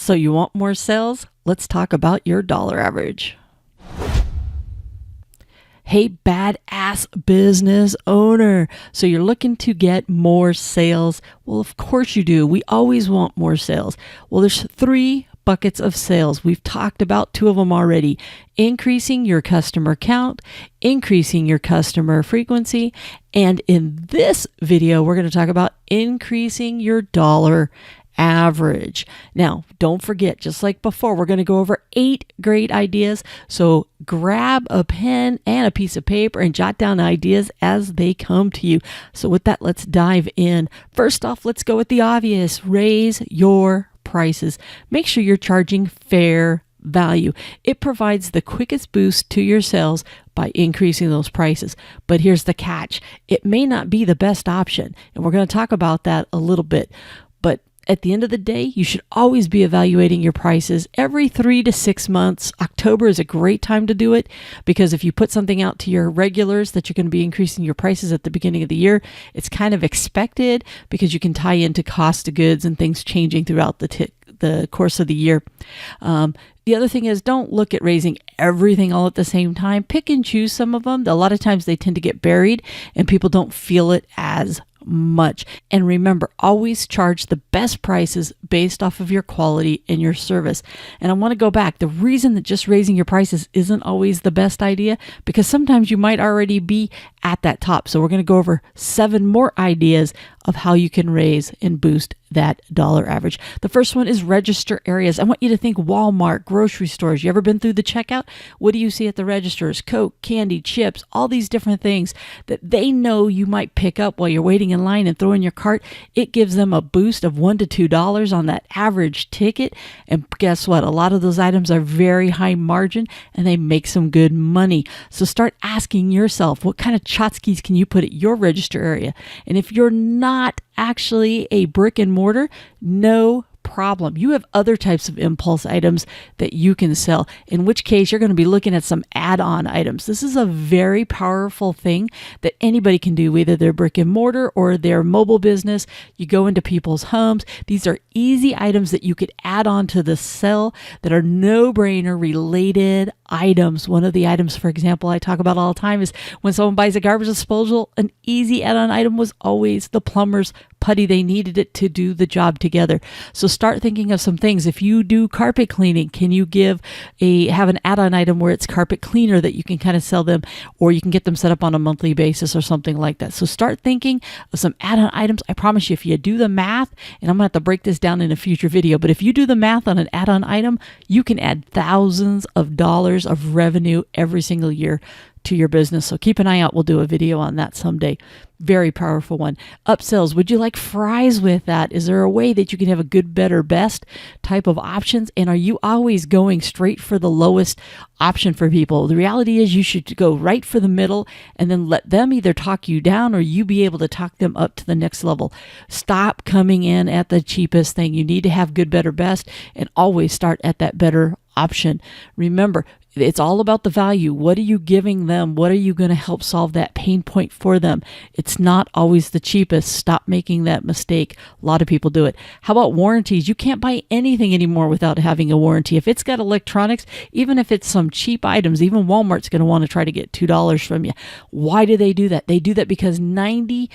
So you want more sales? Let's talk about your dollar average. Hey, badass business owner. So you're looking to get more sales? Well, of course you do. We always want more sales. Well, there's 3 buckets of sales. We've talked about 2 of them already. Increasing your customer count, increasing your customer frequency, and in this video, we're going to talk about increasing your dollar average. Now, don't forget, just like before, we're going to go over 8 great ideas. So grab a pen and a piece of paper and jot down ideas as they come to you. So with that, let's dive in. First off, let's go with the obvious. Raise your prices. Make sure you're charging fair value. It provides the quickest boost to your sales by increasing those prices. But here's the catch. It may not be the best option, and we're going to talk about that a little bit. But at the end of the day, you should always be evaluating your prices every 3 to 6 months. October is a great time to do it because if you put something out to your regulars that you're going to be increasing your prices at the beginning of the year, it's kind of expected because you can tie into cost of goods and things changing throughout the course of the year. The other thing is, don't look at raising everything all at the same time. Pick and choose some of them. A lot of times they tend to get buried and people don't feel it as much. And remember, always charge the best prices based off of your quality and your service. And I want to go back. The reason that just raising your prices isn't always the best idea, because sometimes you might already be at that top. So we're going to go over 7 more ideas of how you can raise and boost that dollar average. The first one is register areas. I want you to think Walmart, grocery stores. You ever been through the checkout? What do you see at the registers? Coke, candy, chips, all these different things that they know you might pick up while you're waiting in line and throw in your cart. It gives them a boost of $1 to $2 on that average ticket. And guess what? A lot of those items are very high margin and they make some good money. So start asking yourself, what kind of tchotchkes can you put at your register area? And if you're not actually a brick and mortar, no problem. You have other types of impulse items that you can sell, in which case you're going to be looking at some add-on items. This is a very powerful thing that anybody can do, whether they're brick and mortar or their mobile business. You go into people's homes. These are easy items that you could add on to the sell that are no-brainer related items. One of the items, for example, I talk about all the time is when someone buys a garbage disposal, an easy add-on item was always the plumber's putty. They needed it to do the job together. So start thinking of some things. If you do carpet cleaning, can you have an add-on item where it's carpet cleaner that you can kind of sell them, or you can get them set up on a monthly basis or something like that. So start thinking of some add-on items. I promise you, if you do the math, and I'm going to have to break this down in a future video, but if you do the math on an add-on item, you can add thousands of dollars of revenue every single year to your business. So keep an eye out. We'll do a video on that someday. Very powerful one. Upsells. Would you like fries with that? Is there a way that you can have a good, better, best type of options? And are you always going straight for the lowest option for people? The reality is you should go right for the middle and then let them either talk you down or you be able to talk them up to the next level. Stop coming in at the cheapest thing. You need to have good, better, best, and always start at that better option. Remember, it's all about the value. What are you giving them? What are you going to help solve that pain point for them? It's not always the cheapest. Stop making that mistake. A lot of people do it. How about warranties? You can't buy anything anymore without having a warranty. If it's got electronics, even if it's some cheap items, even Walmart's going to want to try to get $2 from you. Why do they do that? They do that because 90%,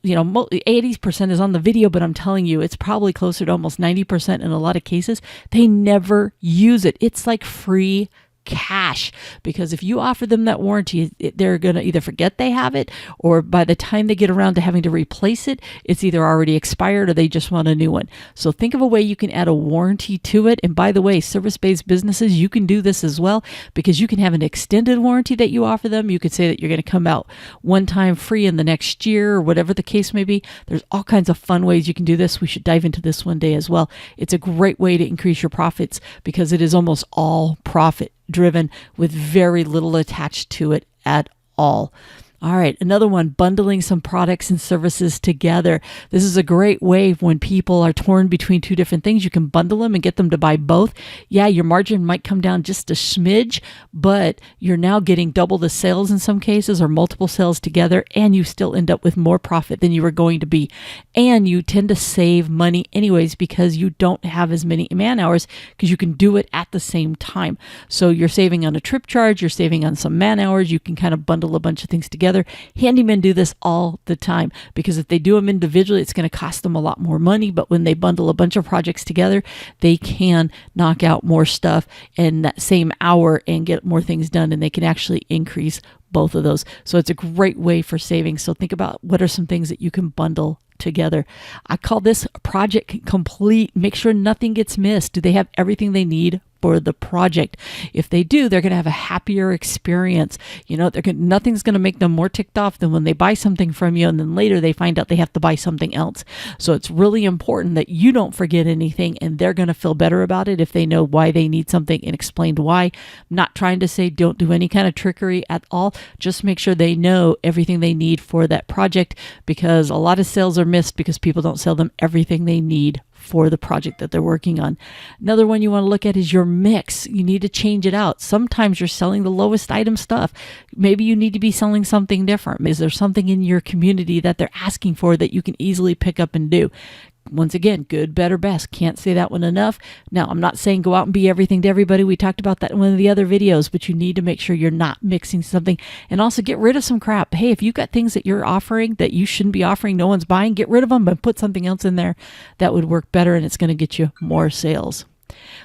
80% is on the video, but I'm telling you, it's probably closer to almost 90% in a lot of cases. They never use it. It's like free cash, because if you offer them that warranty, they're going to either forget they have it, or by the time they get around to having to replace it, it's either already expired or they just want a new one. So think of a way you can add a warranty to it. And by the way, service-based businesses, you can do this as well, because you can have an extended warranty that you offer them. You could say that you're going to come out one time free in the next year, or whatever the case may be. There's all kinds of fun ways you can do this. We should dive into this one day as well. It's a great way to increase your profits because it is almost all profit driven with very little attached to it at all. All right, another one, bundling some products and services together. This is a great way when people are torn between two different things. You can bundle them and get them to buy both. Yeah, your margin might come down just a smidge, but you're now getting double the sales in some cases or multiple sales together, and you still end up with more profit than you were going to be. And you tend to save money anyways because you don't have as many man hours because you can do it at the same time. So you're saving on a trip charge, you're saving on some man hours, you can kind of bundle a bunch of things together. Handymen do this all the time because if they do them individually, it's going to cost them a lot more money. But when they bundle a bunch of projects together, they can knock out more stuff in that same hour and get more things done. And they can actually increase both of those. So it's a great way for saving. So think about what are some things that you can bundle together. I call this project complete. Make sure nothing gets missed. Do they have everything they need for the project? If they do, they're going to have a happier experience. Nothing's going to make them more ticked off than when they buy something from you and then later they find out they have to buy something else. So it's really important that you don't forget anything, and they're going to feel better about it if they know why they need something and explained why. I'm not trying to say don't do any kind of trickery at all. Just make sure they know everything they need for that project, because a lot of sales are missed because people don't sell them everything they need for the project that they're working on. Another one you want to look at is your mix. You need to change it out. Sometimes you're selling the lowest item stuff. Maybe you need to be selling something different. Is there something in your community that they're asking for that you can easily pick up and do? Once again, good, better, best. Can't say that one enough. Now, I'm not saying go out and be everything to everybody. We talked about that in one of the other videos, but you need to make sure you're not mixing something, and also get rid of some crap. Hey, if you've got things that you're offering that you shouldn't be offering, no one's buying, get rid of them and put something else in there that would work better, and it's going to get you more sales.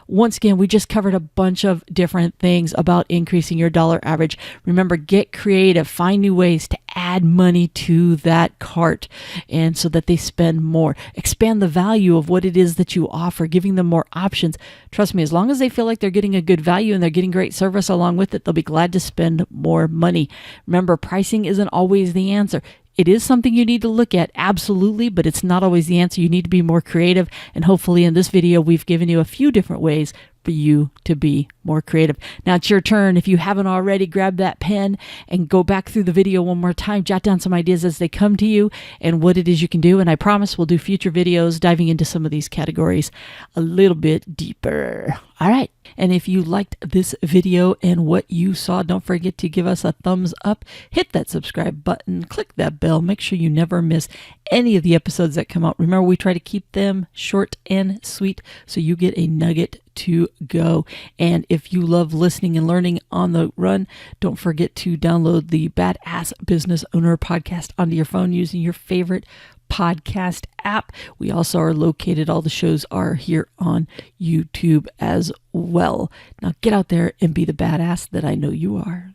Once again, we just covered a bunch of different things about increasing your dollar average. Remember, get creative, find new ways to add money to that cart, and so that they spend more. Expand the value of what it is that you offer, giving them more options. Trust me, as long as they feel like they're getting a good value and they're getting great service along with it, they'll be glad to spend more money. Remember, pricing isn't always the answer. It is something you need to look at, absolutely, but it's not always the answer. You need to be more creative, and hopefully in this video, we've given you a few different ways for you to be more creative. Now it's your turn. If you haven't already, grab that pen and go back through the video one more time, jot down some ideas as they come to you and what it is you can do. And I promise we'll do future videos diving into some of these categories a little bit deeper. All right. And if you liked this video and what you saw, don't forget to give us a thumbs up, hit that subscribe button, click that bell, make sure you never miss any of the episodes that come out. Remember, we try to keep them short and sweet so you get a nugget to go. And if you love listening and learning on the run, don't forget to download the Badass Business Owner podcast onto your phone using your favorite podcast app. We also are located, all the shows are here on YouTube as well. Now get out there and be the badass that I know you are.